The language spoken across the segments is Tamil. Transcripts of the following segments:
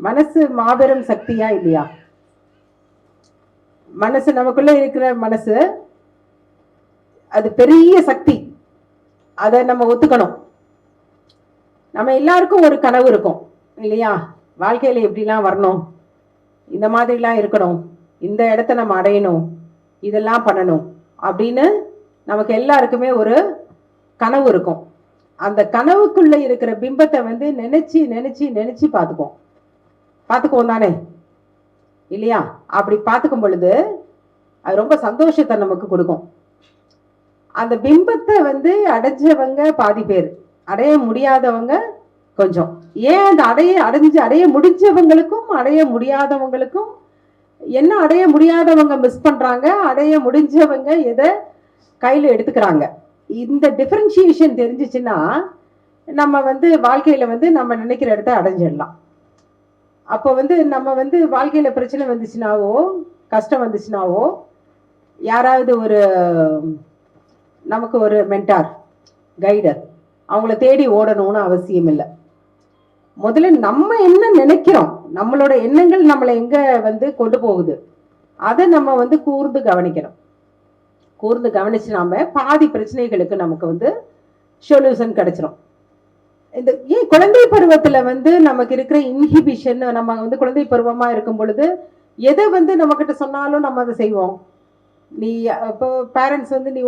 மனசு மாபெரும் சக்தியா இல்லையா? மனசு, நமக்குள்ள இருக்கிற மனசு அது பெரிய சக்தி. அதை நம்ம ஒத்துக்கணும். நம்ம எல்லாருக்கும் ஒரு கனவு இருக்கும் இல்லையா? வாழ்க்கையில எப்படிலாம் வரணும், இந்த மாதிரிலாம் இருக்கணும், இந்த இடத்த நம்ம அடையணும், இதெல்லாம் பண்ணணும் அப்படின்னு நமக்கு எல்லாருக்குமே ஒரு கனவு இருக்கும். அந்த கனவுக்குள்ள இருக்கிற பிம்பத்தை வந்து நினைச்சு நினைச்சு நினைச்சு பார்த்துக்குவோம் தானே இல்லையா? அப்படி பார்த்துக்கும் பொழுது அது ரொம்ப சந்தோஷத்தை நமக்கு கொடுக்கும். அந்த பிம்பத்தை வந்து அடைஞ்சவங்க பாதி பேர், அடைய முடியாதவங்க கொஞ்சம். ஏன் அந்த அடைய முடிஞ்சவங்களுக்கும் அடைய முடியாதவங்களுக்கும் என்ன அடைய முடியாதவங்க மிஸ் பண்றாங்க, அடைய முடிஞ்சவங்க எதை கையில எடுத்துக்கிறாங்க? இந்த டிஃபரன்சியேஷன் தெரிஞ்சிச்சுன்னா நம்ம வந்து வாழ்க்கையில வந்து நம்ம நினைக்கிற இடத்த அடைஞ்சிடலாம். அப்போ வந்து நம்ம வந்து வாழ்க்கையில பிரச்சனை வந்துச்சுனாவோ, கஷ்டம் வந்துச்சுனாவோ, யாராவது ஒரு நமக்கு ஒரு மென்டார், கைடர், அவங்கள தேடி ஓடணும்னு அவசியம் இல்லை. முதல்ல நம்ம என்ன நினைக்கிறோம், நம்மளோட எண்ணங்கள் நம்மளை எங்க வந்து கொண்டு போகுது, அதை நம்ம வந்து கூர்ந்து கவனிக்கணும். கூர்ந்து கவனிச்சு நாம பாதி பிரச்சனைகளுக்கு நமக்கு வந்து சொல்யூஷன் கிடைச்சிடும். இந்த ஏன் குழந்தை பருவத்துல வந்து நமக்கு இருக்கிற இன்ஹிபிஷன், நம்ம வந்து குழந்தை பருவமா இருக்கும் பொழுது எதை வந்து நம்ம கிட்ட சொன்னாலும் நம்ம அதை செய்வோம். நீ இப்போ பேரண்ட்ஸ் வந்து நீ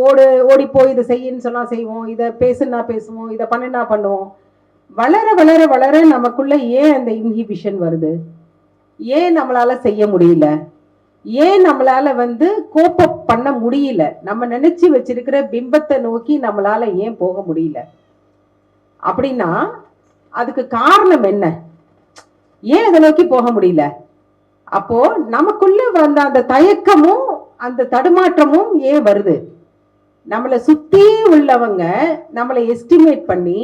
ஓடி போய் இதை செய்யின்னு சொன்னா செய்வோம், இதை பேசுனா பேசுவோம், இதை பண்ணுனா பண்ணுவோம். வளர வளர வளர நமக்குள்ள ஏன் அந்த இன்ஹிபிஷன் வருது? ஏன் நம்மளால செய்ய முடியல? ஏன் நம்மளால வந்து கோப்பப் பண்ண முடியல? நம்ம நினைச்சு வச்சிருக்கிற பிம்பத்தை நோக்கி நம்மளால ஏன் போக முடியல அப்படின்னா அதுக்கு காரணம் என்ன? ஏன் அதை நோக்கி போக முடியல? அப்போ நமக்குள்ள வந்த அந்த தயக்கமும் அந்த தடுமாற்றமும் ஏன் வருது? நம்மளை சுத்தி உள்ளவங்க நம்மளை எஸ்டிமேட் பண்ணி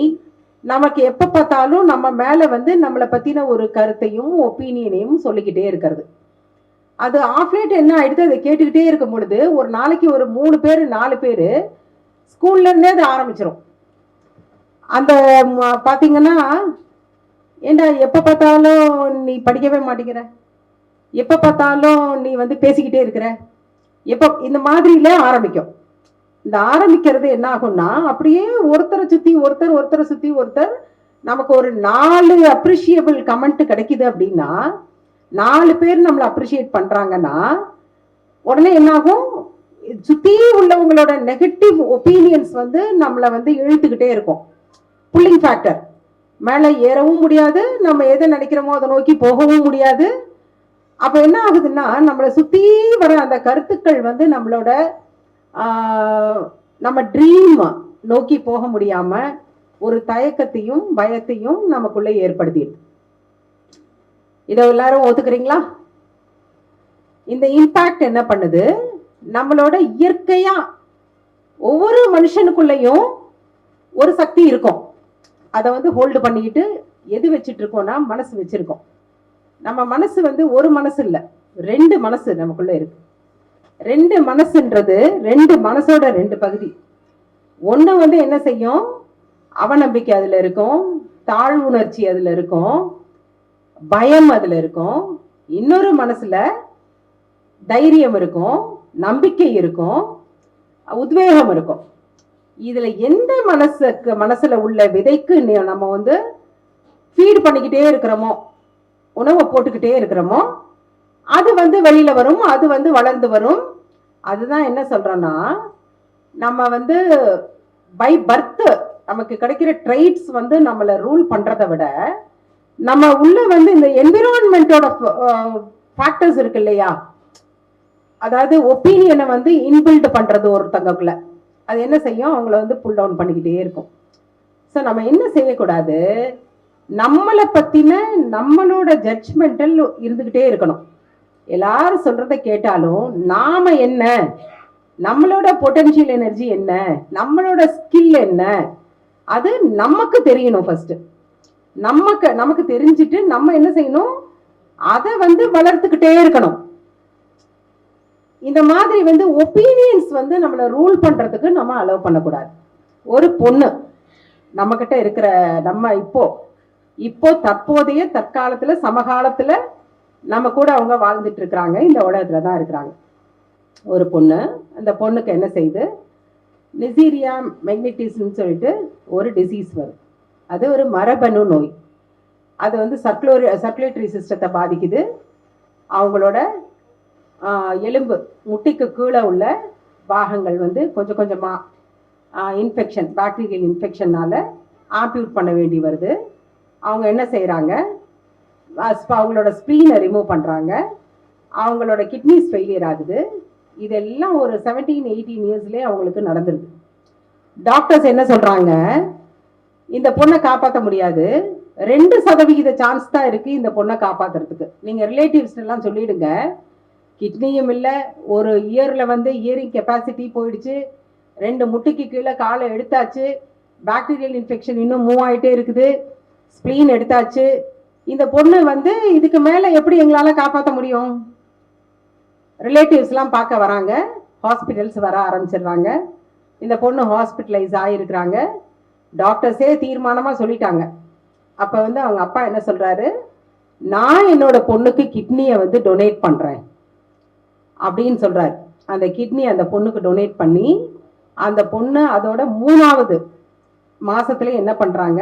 நமக்கு எப்ப பார்த்தாலும் நம்ம மேல வந்து நம்மளை பத்தின ஒரு கருத்தையும் ஒப்பீனியனையும் சொல்லிக்கிட்டே இருக்கிறது. அது ஆஃப்லேட் என்ன ஆயிடுது, அதை கேட்டுக்கிட்டே இருக்கும் பொழுது ஒரு நாளைக்கு ஒரு 3 பேர் 4 பேர் ஸ்கூல்ல இருந்தே அது ஆரம்பிச்சிடும். அந்த பாத்தீங்கன்னா, ஏண்டா எப்ப பார்த்தாலும் நீ படிக்கவே மாட்டேங்கிற, எப்ப பார்த்தாலும் நீ வந்து பேசிக்கிட்டே இருக்கிற, இந்த மாதிரில ஆரம்பிக்கும். இந்த ஆரம்பிக்கிறது என்ன ஆகும்னா, அப்படியே ஒருத்தரை சுத்தி ஒருத்தர் நமக்கு ஒரு 4 அப்ரிஷியபிள் கமெண்ட் கிடைக்குது அப்படின்னா, 4 பேர் நம்மளை அப்ரிஷியேட் பண்றாங்கன்னா உடனே என்ன ஆகும், சுத்தி உள்ளவங்களோட நெகட்டிவ் ஒப்பீனியன்ஸ் வந்து நம்மளை வந்து இழுத்துக்கிட்டே இருக்கும். Pulling factor. மேலே ஏறவும் முடியாது, நம்ம எதை நினைக்கிறோமோ அதை நோக்கி போகவும் முடியாது. அப்போ என்ன ஆகுதுன்னா, நம்மளை சுத்தி வர அந்த கருத்துக்கள் வந்து நம்மளோட நம்ம ட்ரீம் நோக்கி போக முடியாம ஒரு தயக்கத்தையும் பயத்தையும் நமக்குள்ள ஏற்படுத்திடும். இதை எல்லாரும் ஒத்துக்கிறீங்களா? இந்த இம்பாக்ட் என்ன பண்ணுது, நம்மளோட இயற்கையா ஒவ்வொரு மனுஷனுக்குள்ளேயும் ஒரு சக்தி இருக்கும். அதை வந்து ஹோல்டு பண்ணிக்கிட்டு எது வச்சுட்டு இருக்கோம்னா மனசு வச்சிருக்கோம். நம்ம மனசு வந்து ஒரு மனசு இல்லை, 2 மனசு நமக்குள்ள இருக்கு. 2 மனசுன்றது 2 மனசோட 2 பகுதி. ஒண்ணு வந்து என்ன செய்யும், அவநம்பிக்கை அதுல இருக்கும், தாழ்வுணர்ச்சி அதுல இருக்கும், பயம் அதுல இருக்கும். இன்னொரு மனசுல தைரியம் இருக்கும், நம்பிக்கை இருக்கும், உத்வேகம் இருக்கும். இதுல எந்த மனசுல உள்ள விதைக்கு நம்ம வந்து ஃபீட் பண்ணிக்கிட்டே இருக்கிறோமோ, உணவை போட்டுக்கிட்டே இருக்கிறோமோ, அது வந்து வெளியில வரும், அது வந்து வளர்ந்து வரும். அதுதான் என்ன சொல்றோம்னா, நம்ம வந்து பை பர்த் நமக்கு கிடைக்கிற ட்ரைட்ஸ் வந்து நம்மளை ரூல் பண்றதை விட நம்ம உள்ள வந்து இந்த என்விரான்மெண்டோட ஃபேக்டர்ஸ் இருக்கு இல்லையா, அதாவது ஒப்பீனியனை வந்து இன்பில்ட் பண்றது ஒருத்தங்களுக்குள்ள, அது என்ன செய்யும், அவங்கள வந்து புல் டவுன் பண்ணிக்கிட்டே இருக்கும். ஸோ நம்ம என்ன செய்யக்கூடாது, நம்மளை பத்தின நம்மளோட ஜட்ஜ்மெண்டல் இருந்துகிட்டே இருக்கணும். எல்லாரும் சொல்றதை கேட்டாலும் நாம என்ன, நம்மளோட பொட்டன்ஷியல் எனர்ஜி என்ன, நம்மளோட ஸ்கில் என்ன, அது நமக்கு தெரியணும். ஃபர்ஸ்ட் நமக்கு தெரிஞ்சிட்டு நம்ம என்ன செய்யணும், அதை வந்து வளர்த்துக்கிட்டே இருக்கணும். இந்த மாதிரி வந்து ஒப்பீனியன்ஸ் வந்து நம்மளை ரூல் பண்றதுக்கு நம்ம அலோவ் பண்ணக்கூடாது. ஒரு பொண்ணு நம்ம கிட்ட இருக்கிற, நம்ம இப்போ இப்போ தற்போதைய தற்காலத்துல சமகாலத்துல நம்ம கூட அவங்க வாழ்ந்துட்டு இருக்கிறாங்க, இந்த உலகத்துல தான் இருக்கிறாங்க. ஒரு பொண்ணு, அந்த பொண்ணுக்கு என்ன செய்யுது, நெசீரியா மெக்னிட்டிஸ்ன்னு சொல்லிட்டு ஒரு டிசீஸ் வரும். அது ஒரு மரபணு நோய். அது வந்து சர்க்குலேட்டரி சிஸ்டத்தை பாதிக்குது. அவங்களோட எலும்பு முட்டிக்கு கீழே உள்ள பாகங்கள் வந்து கொஞ்சம் கொஞ்சமாக இன்ஃபெக்ஷன், பாக்டீரியல் இன்ஃபெக்ஷனால் ஆம்பியூட் பண்ண வேண்டி வருது. அவங்க என்ன செய்கிறாங்க, அவங்களோட ஸ்ப்ளீனை ரிமூவ் பண்ணுறாங்க. அவங்களோட கிட்னிஸ் ஃபெயிலியர் ஆகுது. இதெல்லாம் ஒரு 17-18 இயர்ஸ்லேயே அவங்களுக்கு நடந்துருது. டாக்டர்ஸ் என்ன சொல்கிறாங்க, இந்த பொண்ணை காப்பாற்ற முடியாது, 2% சான்ஸ் தான் இருக்குது இந்த பொண்ணை காப்பாற்றுறதுக்கு. நீங்கள் ரிலேட்டிவ்ஸ் எல்லாம் சொல்லிடுங்க, கிட்னியும் இல்லை, ஒரு இயரில் வந்து இயரிங் கெப்பாசிட்டி போயிடுச்சு, 2 முட்டிக்கு கீழே காலை எடுத்தாச்சு, பாக்டீரியல் இன்ஃபெக்ஷன் இன்னும் மூவ் ஆகிட்டே இருக்குது, ஸ்ப்ளீன் எடுத்தாச்சு, இந்த பொண்ணு வந்து இதுக்கு மேலே எப்படி எங்களால் காப்பாற்ற முடியும்? ரிலேட்டிவ்ஸ்லாம் பார்க்க வராங்க, ஹாஸ்பிட்டல்ஸ் வர ஆரம்பிச்சிடுறாங்க. இந்த பொண்ணு ஹாஸ்பிட்டலைஸ் ஆகிருக்கிறாங்க. டாக்டர்ஸே தீர்மானமாக சொல்லிட்டாங்க. அப்போ வந்து அவங்க அப்பா என்ன சொல்கிறாரு, நான் என்னோட பொண்ணுக்கு கிட்னியை வந்து டொனேட் பண்ணுறேன் அப்படின்னு சொல்கிறாரு. அந்த கிட்னி அந்த பொண்ணுக்கு டொனேட் பண்ணி, அந்த பொண்ணு அதோட 3வது மாதத்துல என்ன பண்ணுறாங்க,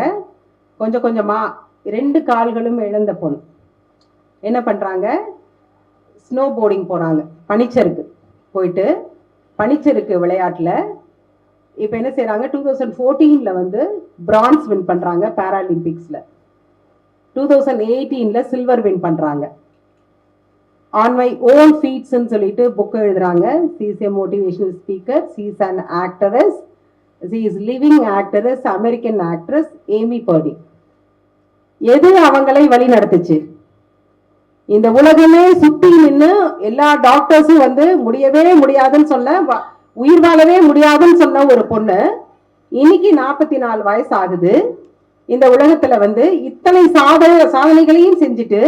கொஞ்சம் கொஞ்சமாக 2 கால்களும் இழந்த பொண்ணு என்ன பண்ணுறாங்க, ஸ்னோ போர்டிங் போகிறாங்க. பனிச்சறுக்கு போயிட்டு பனிச்சறுக்கு விளையாட்டில் இப்போ என்ன செய்கிறாங்க, 2014 வந்து பிரான்ஸ் வின் பண்ணுறாங்க பேராலிம்பிக்ஸில், 2018 சில்வர் வின் பண்ணுறாங்க. ஆன் மை ஓன் ஃபீட்ஸ்ன்னு சொல்லிட்டு புக் எழுதுறாங்க. C is a motivational speaker, C is an actress, C is living actress, American actress Amy Purdy. எது அவங்களை வழி நடத்துச்சு? இந்த உலகமே சுத்தி நின்று எல்லா டாக்டர்ஸும் வந்து முடியவே முடியாதுன்னு சொன்ன, உயிர் வாழவே முடியாதுன்னு சொன்ன ஒரு பொண்ணு இன்னைக்கு 44 வயசு ஆகுது. இந்த உலகத்துல வந்து இத்தனை சாதனைகளையும் செஞ்சுட்டு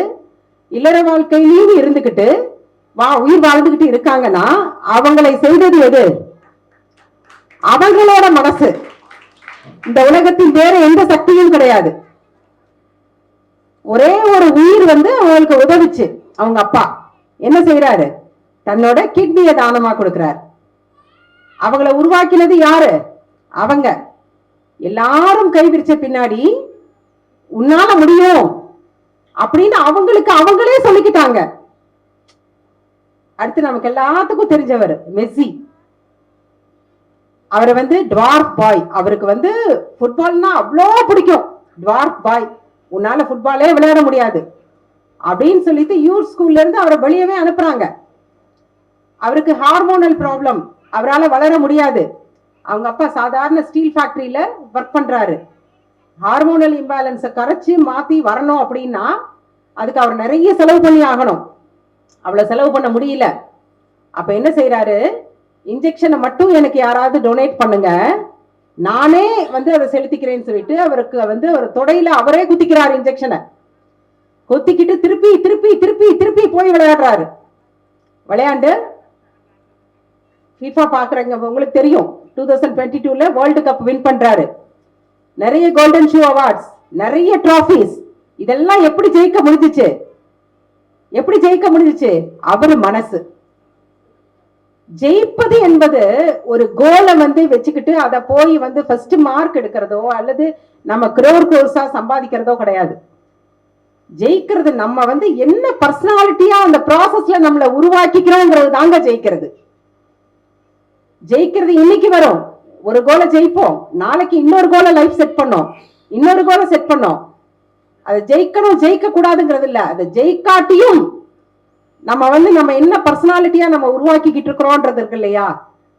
இல்லற வாழ்க்கையிலையும் இருந்துகிட்டு உயிர் வாழ்ந்துகிட்டு இருக்காங்கன்னா அவங்களை செய்தது எது? அவங்களோட மனசு. இந்த உலகத்தில் வேற எந்த சக்தியும் கிடையாது. ஒரே ஒரு உயிர் வந்து அவங்களுக்கு உதவிச்சு. அவங்க அப்பா என்ன செய்யறாரு, தன்னோட கிட்னியை தானமா கொடுக்கிறார். அவங்கள உருவாக்கினது யாரு? அவங்க. எல்லாரும் கைவிரிச்ச பின்னாடி உன்னால முடியும் அப்படின்னு அவங்களுக்கு அவங்களே சொல்லிக்கிட்டாங்க. அடுத்து நமக்கு எல்லாத்துக்கும் தெரிஞ்சவர் மெஸ்ஸி. அவரை வந்து டுவார்ஃப் பாய், அவருக்கு வந்து ஃபுட்பால்னா அவ்வளோ பிடிக்கும். டுவார்ஃப் பாய், உன்னால ஃபுட்பாலே விளையாட முடியாது அப்படின்னு சொல்லிட்டு யூத் ஸ்கூல்ல இருந்து அவரை வெளியவே அனுப்புறாங்க. அவருக்கு ஹார்மோனல் ப்ராப்ளம், அவரால் வளர முடியாது. அவங்க அப்பா சாதாரண ஸ்டீல் ஃபேக்டரியில ஒர்க் பண்றாரு. ஹார்மோனல் இம்பேலன்ஸை கரைச்சி மாத்தி வரணும் அப்படின்னா அதுக்கு அவர் நிறைய செலவு பண்ணி ஆகணும். அவ்வளவு செலவு பண்ண முடியல. அப்ப என்ன செய்யறாரு, இன்ஜெக்ஷனை மட்டும் எனக்கு யாராவது டொனேட் பண்ணுங்க, நானே வந்து அதை செலுத்திக்கிறேன்னு சொல்லிட்டு அவருக்கு வந்து ஒரு தொடையில அவரே குத்திக்கிறார். இன்ஜெக்ஷனை குத்திக்கிட்டு திருப்பி திருப்பி திருப்பி திருப்பி போய் விளையாடுறாரு. விளையாண்டு FIFA பாக்குறீங்க, உங்களுக்கு தெரியும் 2022 வேர்ல்டு கப் வின் பண்றாரு. நிறைய கோல்டன் ஷூ அவார்ட்ஸ், நிறைய டிராஃபிஸ். இதெல்லாம் எப்படி ஜெயிக்க முடிஞ்சிச்சு? எப்படி ஜெயிக்க முடிஞ்சிச்சு? அவரு மனசு. ஜெயிப்பது என்பது ஒரு கோலை வந்து வச்சுக்கிட்டு அதை போய் வந்து ஃபர்ஸ்ட் மார்க் எடுக்கிறதோ அல்லது நம்ம கோர்ஸா சம்பாதிக்கிறதோ கிடையாது. ஜெயிக்கிறது நம்ம வந்து என்ன பர்சனாலிட்டியா அந்த ப்ராசஸ்ல நம்மளை உருவாக்கிக்கிறோங்கிறது தாங்க ஜெயிக்கிறது. ஜெயிக்கிறது இன்னைக்கு வரும், ஒரு கோலை ஜெயிப்போம், நாளைக்கு இன்னொரு கோலை லைஃப் செட் பண்ணோம், இன்னொரு கோலை செட் பண்ணோம். அதை ஜெயிக்கணும் ஜெயிக்க கூடாதுங்கிறது இல்ல, அதை ஜெயிக்காட்டியும் நம்ம வந்து நம்ம என்ன பர்சனாலிட்டியா நம்ம உருவாக்கிக்கிட்டு இருக்கிறோம்ன்றது இருக்கு இல்லையா,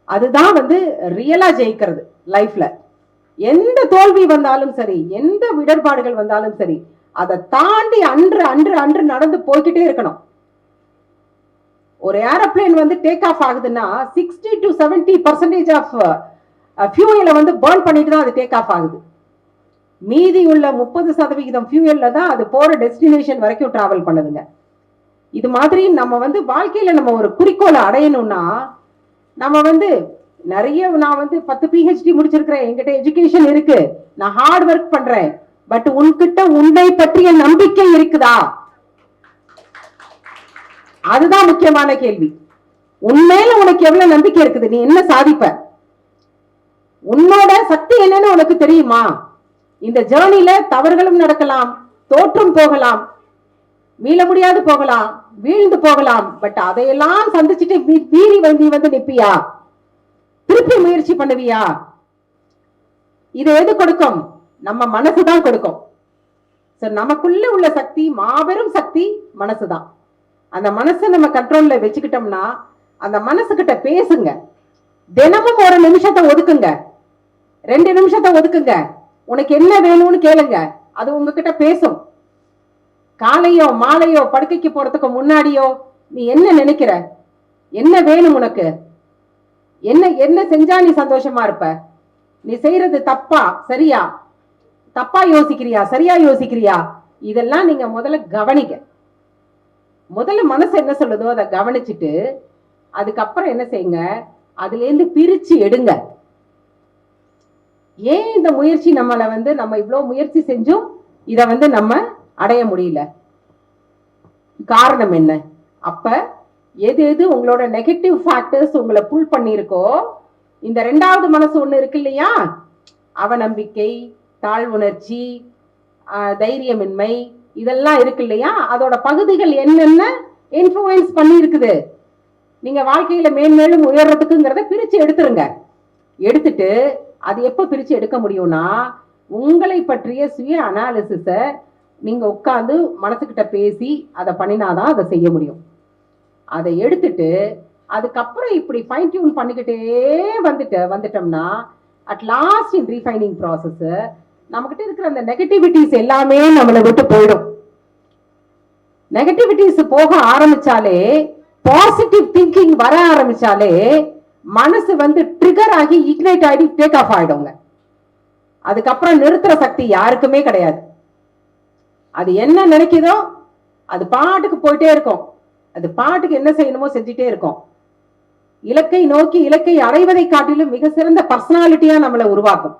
அதுதான் வந்து ரியலா ஜெயிக்கிறது லைஃப்ல. எந்த தோல்வி வந்தாலும் சரி, எந்த இடர்பாடுகள் வந்தாலும் சரி, அதை தாண்டி அன்று அன்று அன்று நடந்து போய்கிட்டே இருக்கணும். ஒரு ஏரோப்ளேன் வந்து டேக் ஆஃப் ஆகுதுன்னா 60 to 70% ஆஃப் ஃபியூயலை வந்து பர்ன் பண்ணிட்டு தான் அது டேக் ஆஃப் ஆகுது. மீதி உள்ள 30% ஃபியூயல்ல தான் அது போற டெஸ்டினேஷன் வரைக்கும் டிராவல் பண்ணுதுங்க. இது மாதிரி நம்ம வந்து வாழ்க்கையில நம்ம ஒரு குறிக்கோளை அடையணும்னா நம்ம வந்து நிறைய, நான் வந்து 10 PhD முடிச்சிருக்கிறேன், என்கிட்ட எஜுகேஷன் இருக்கு, நான் ஹார்ட் ஒர்க் பண்றேன், பட் உன்கிட்ட உன்னை பற்றிய நம்பிக்கை இருக்குதா? அதுதான் முக்கியமான கேள்வி. உண்மையில உனக்கு எவ்வளவு நம்பிக்கை இருக்குது? நீ என்ன சாதிப்ப? உன்னோட சக்தி என்னன்னு உனக்கு தெரியுமா? இந்த ஜேர்னில தவறுகளும் நடக்கலாம், தோற்றும் போகலாம், மீள முடியாது போகலாம், வீழ்ந்து போகலாம். பட் அதையெல்லாம் சந்திச்சுட்டு மீறி நீ வந்து நிப்பியா? திருப்பி முயற்சி பண்ணுவியா? இது எது கொடுக்கும்? நம்ம மனசுதான் கொடுக்கும். நமக்குள்ள உள்ள சக்தி, மாபெரும் சக்தி மனசுதான். அந்த மனசை நம்ம கண்ட்ரோல்ல வச்சுக்கிட்டோம்னா, அந்த மனசுகிட்ட பேசுங்க. தினமும் ஒரு நிமிஷத்தை ஒதுக்குங்க, 2 நிமிஷத்தை ஒதுக்குங்க. உனக்கு என்ன வேணும்னு கேளுங்க, அது உங்ககிட்ட பேசும். காலையோ மாலையோ படுக்கைக்கு போறதுக்கு முன்னாடியோ நீ என்ன நினைக்கிற, என்ன வேணும் உனக்கு, என்ன என்ன செஞ்சா நீ சந்தோஷமா இருப்ப, நீ செய்யறது தப்பா சரியா, தப்பா யோசிக்கிறியா சரியா யோசிக்கிறியா, இதெல்லாம் நீங்க முதல்ல கவனிங்க. முதல்ல மனசு என்ன சொல்லுதோ அதை கவனிச்சுட்டு அதுக்கப்புறம் என்ன செய்யுங்க, அதுல இருந்து பிரிச்சு எடுங்க. ஏன் இந்த முயற்சி நம்மளை வந்து நம்ம இவ்வளவு முயற்சி செஞ்சும் இதை வந்து நம்ம அடைய முடியல? காரணம் என்ன? அப்ப எது எது உங்களோட நெகட்டிவ் ஃபேக்டர்ஸ் உங்களை புல் பண்ணிருக்கோ, இந்த 2வது மனசு ஒண்ணு இருக்கு இல்லையா, அவநம்பிக்கை, தாழ்வுணர்ச்சி, தைரியமின்மை, இதெல்லாம் இருக்கு இல்லையா, அதோட பகுதிகள் என்னென்ன இன்ஃப்ளூயன்ஸ் பண்ணி இருக்குது நீங்க வாழ்க்கையில மேன்மேலும் உயர்றதுக்குங்கிறத பிரிச்சு எடுத்துருங்க. எடுத்துட்டு அது எப்ப பிரிச்சு எடுக்க முடியும்னா, உங்களை பற்றிய சுய அனாலிசிஸ நீங்க உட்கார்ந்து மனசுக்கிட்ட பேசி அதை பண்ணினாதான் அதை செய்ய முடியும். அதை எடுத்துட்டு அதுக்கப்புறம் இப்படி ஃபைன் டியூன் பண்ணிக்கிட்டே வந்துட்டோம்னா at last in refining process நம்மகிட்ட இருக்கிற அந்த நெகட்டிவிட்டிஸ் எல்லாமே நம்மளை விட்டு போயிடும். நெகட்டிவிட்டிஸ் போக ஆரம்பிச்சாலே, பாசிட்டிவ் திங்கிங் வர ஆரம்பிச்சாலே மனசு வந்து ட்ரிகர் ஆகி இக்னைட் ஆகி டேக் ஆஃப் ஆயிடுங்க. அதுக்கப்புறம் நிறுத்துற சக்தி யாருக்குமே கிடையாது. அது என்ன நினைக்குதோ அது பாட்டுக்கு போயிட்டே இருக்கும். அது பாட்டுக்கு என்ன செய்யணுமோ செஞ்சுட்டே இருக்கும். இலக்கை நோக்கி இலக்கை அடைவதை காட்டிலும் மிக சிறந்த பர்சனாலிட்டியா நம்மளை உருவாக்கும்.